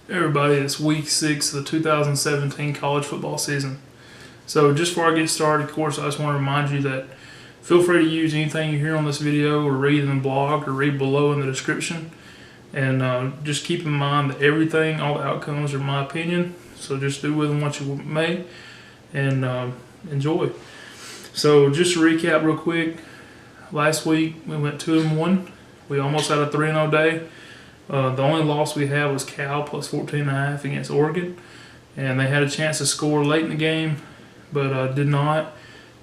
Hey everybody, it's week 6 of the 2017 college football season. So just before I get started, of course, I just want to remind you that feel free to use anything you hear on this video or read in the blog or read below in the description. And just keep in mind that everything, all the outcomes are my opinion. So just do with them what you may and enjoy. So just to recap real quick, last week we went 2-1. We almost had a 3-0 day. The only loss we had was Cal plus 14.5 against Oregon, and they had a chance to score late in the game, but did not,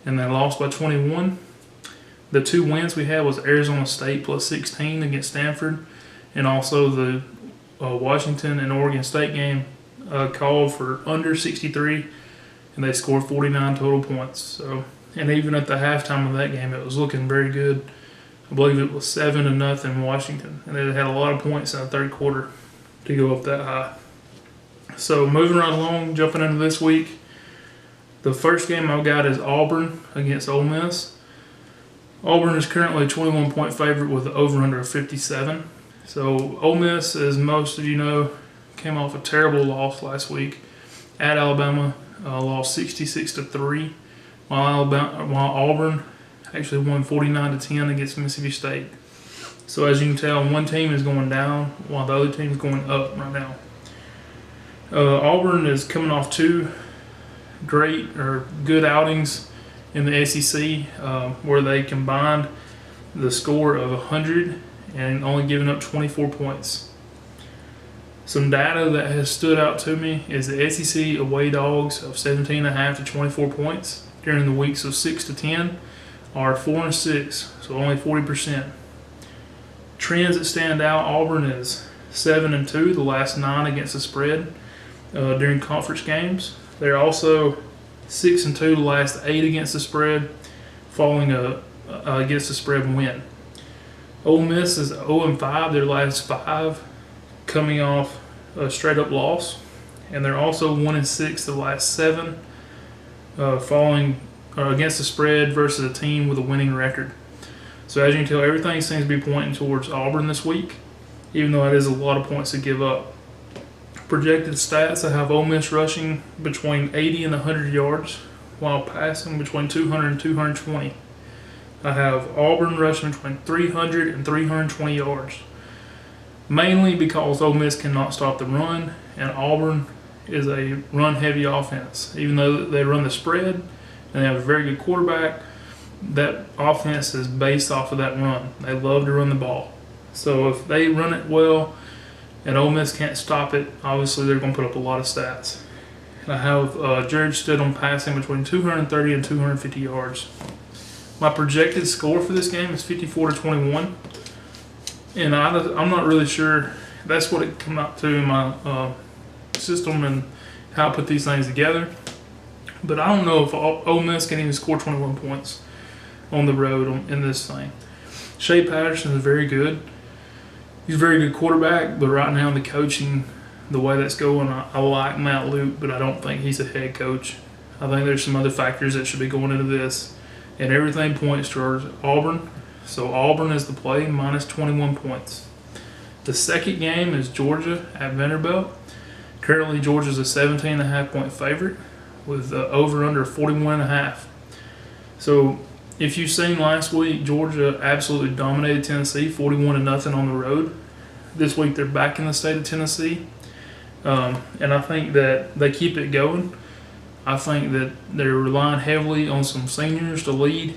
and they lost by 21. The 2 wins we had was Arizona State plus 16 against Stanford, and also the Washington and Oregon State game called for under 63, and they scored 49 total points. So, and even at the halftime of that game, it was looking very good. I believe it was 7-0 Washington, and they had a lot of points in the third quarter to go up that high. So moving right along, jumping into this week, the first game I've got is Auburn against Ole Miss. Auburn is currently a 21-point favorite with an over/under of 57. So Ole Miss, as most of you know, came off a terrible loss last week at Alabama, lost 66-3, while Auburn actually won 49-10 against Mississippi State. So as you can tell, one team is going down while the other team is going up right now. Auburn is coming off 2 good outings in the SEC where they combined the score of 100 and only giving up 24 points. Some data that has stood out to me is the SEC away dogs of 17.5 to 24 points during the weeks of 6 to 10. Are 4-6, so only 40%. Trends that stand out: Auburn is 7-2 the last 9 against the spread during conference games. They're also 6-2 the last 8 against the spread, following a against the spread win. Ole Miss is 0-5 their last 5, coming off a straight up loss, and they're also 1-6 the last 7, following against the spread versus a team with a winning record. So as you can tell, everything seems to be pointing towards Auburn this week, even though it is a lot of points to give up. Projected stats, I have Ole Miss rushing between 80 and 100 yards, while passing between 200 and 220. I have Auburn rushing between 300 and 320 yards, mainly because Ole Miss cannot stop the run, and Auburn is a run-heavy offense. Even though they run the spread, and they have a very good quarterback, that offense is based off of that run. They love to run the ball. So if they run it well and Ole Miss can't stop it, obviously they're going to put up a lot of stats. And I have Jared Stidham passing between 230 and 250 yards. My projected score for this game is 54-21. And I'm not really sure. That's what it come out to in my system and how I put these things together. But I don't know if Ole Miss can even score 21 points on the road in this thing. Shea Patterson is very good. He's a very good quarterback, but right now the coaching, the way that's going, I like Matt Luke, but I don't think he's a head coach. I think there's some other factors that should be going into this, and everything points towards Auburn. So Auburn is the play, minus 21 points. The second game is Georgia at Vanderbilt. Currently, Georgia's a 17.5-point favorite, with over/under 41.5. So if you've seen last week, Georgia absolutely dominated Tennessee 41-0 on the road. This week they're back in the state of Tennessee, and I think that they keep it going. I think that they're relying heavily on some seniors to lead,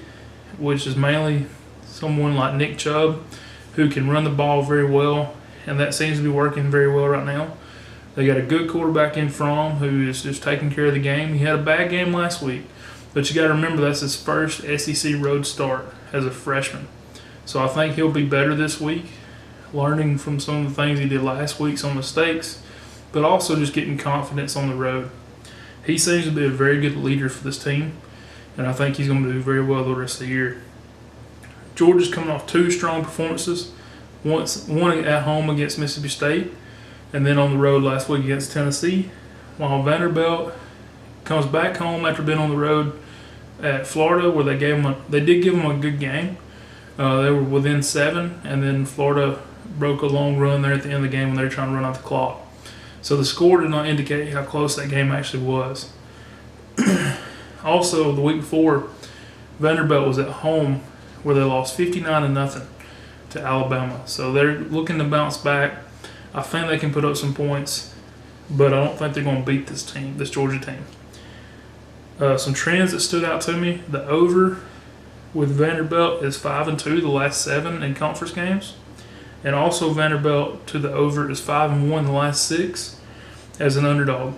which is mainly someone like Nick Chubb, who can run the ball very well, and that seems to be working very well right now. They got a good quarterback in Fromm who is just taking care of the game. He had a bad game last week, but you got to remember that's his first SEC road start as a freshman. So I think he'll be better this week, learning from some of the things he did last week, some mistakes, but also just getting confidence on the road. He seems to be a very good leader for this team, and I think he's going to do very well the rest of the year. Georgia's coming off 2 strong performances, one at home against Mississippi State, and then on the road last week against Tennessee, while Vanderbilt comes back home after being on the road at Florida, where they did give them a good game. They were within 7, and then Florida broke a long run there at the end of the game when they were trying to run out the clock. So the score did not indicate how close that game actually was. Also, the week before, Vanderbilt was at home where they lost 59-0 to Alabama. So they're looking to bounce back. I think they can put up some points, but I don't think they're going to beat this team, this Georgia team. Some trends that stood out to me: the over with Vanderbilt is 5-2 the last 7 in conference games, and also Vanderbilt to the over is 5-1 the last 6 as an underdog.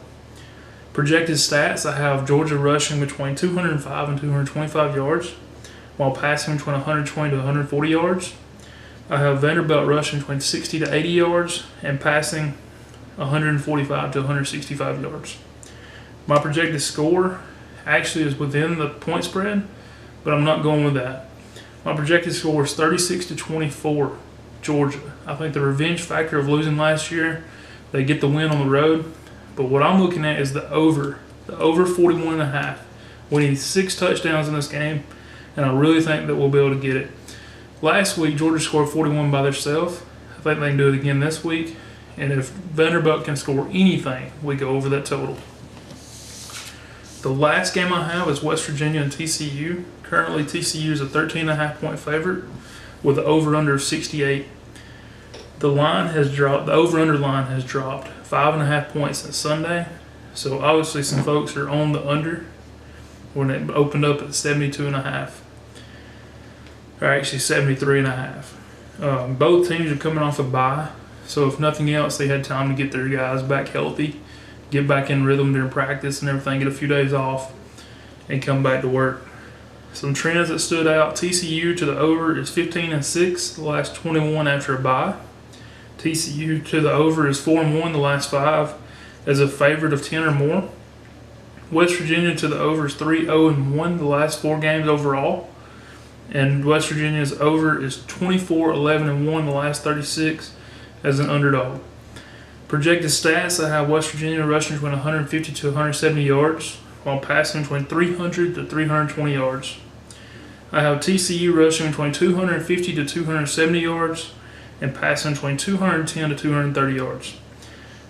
Projected stats: I have Georgia rushing between 205 and 225 yards, while passing between 120 to 140 yards. I have Vanderbilt rushing between 60 to 80 yards and passing 145 to 165 yards. My projected score actually is within the point spread, but I'm not going with that. My projected score is 36-24 Georgia. I think the revenge factor of losing last year, they get the win on the road. But what I'm looking at is the over 41.5. We need 6 touchdowns in this game, and I really think that we'll be able to get it. Last week, Georgia scored 41 by themselves. I think they can do it again this week. And if Vanderbilt can score anything, we go over that total. The last game I have is West Virginia and TCU. Currently, TCU is a 13.5 point favorite with the over-under of 68. The line has dropped. The over-under line has dropped 5.5 points since Sunday. So obviously, some folks are on the under when it opened up at 72.5. Or actually 73.5. Both teams are coming off a bye, so if nothing else, they had time to get their guys back healthy, get back in rhythm during practice and everything, get a few days off, and come back to work. Some trends that stood out: TCU to the over is 15-6 the last 21 after a bye. TCU to the over is 4-1 the last 5 as a favorite of 10 or more. West Virginia to the over is 3-0-1 the last 4 games overall. And West Virginia's over is 24-11-1 the last 36 as an underdog. Projected stats: I have West Virginia rushing between 150 to 170 yards, while passing between 300 to 320 yards. I have TCU rushing between 250 to 270 yards, and passing between 210 to 230 yards.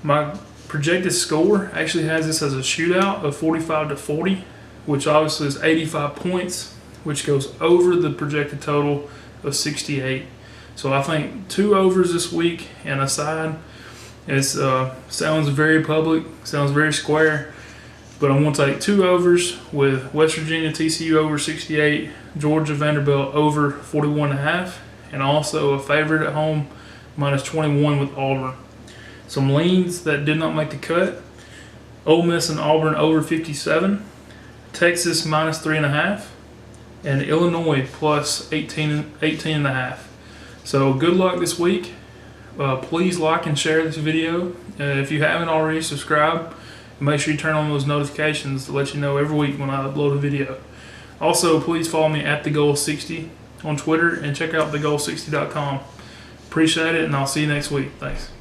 My projected score actually has this as a shootout of 45-40, which obviously is 85 points. Which goes over the projected total of 68. So I think 2 overs this week and a side. It sounds very public, sounds very square, but I'm going to take 2 overs with West Virginia TCU over 68, Georgia Vanderbilt over 41.5, and also a favorite at home minus 21 with Auburn. Some leans that did not make the cut: Ole Miss and Auburn over 57, Texas minus 3.5. and Illinois plus 18.5. So good luck this week. Please like and share this video. If you haven't already, subscribe. Make sure you turn on those notifications to let you know every week when I upload a video. Also, please follow me at TheGoal60 on Twitter and check out thegoal60.com. Appreciate it, and I'll see you next week. Thanks.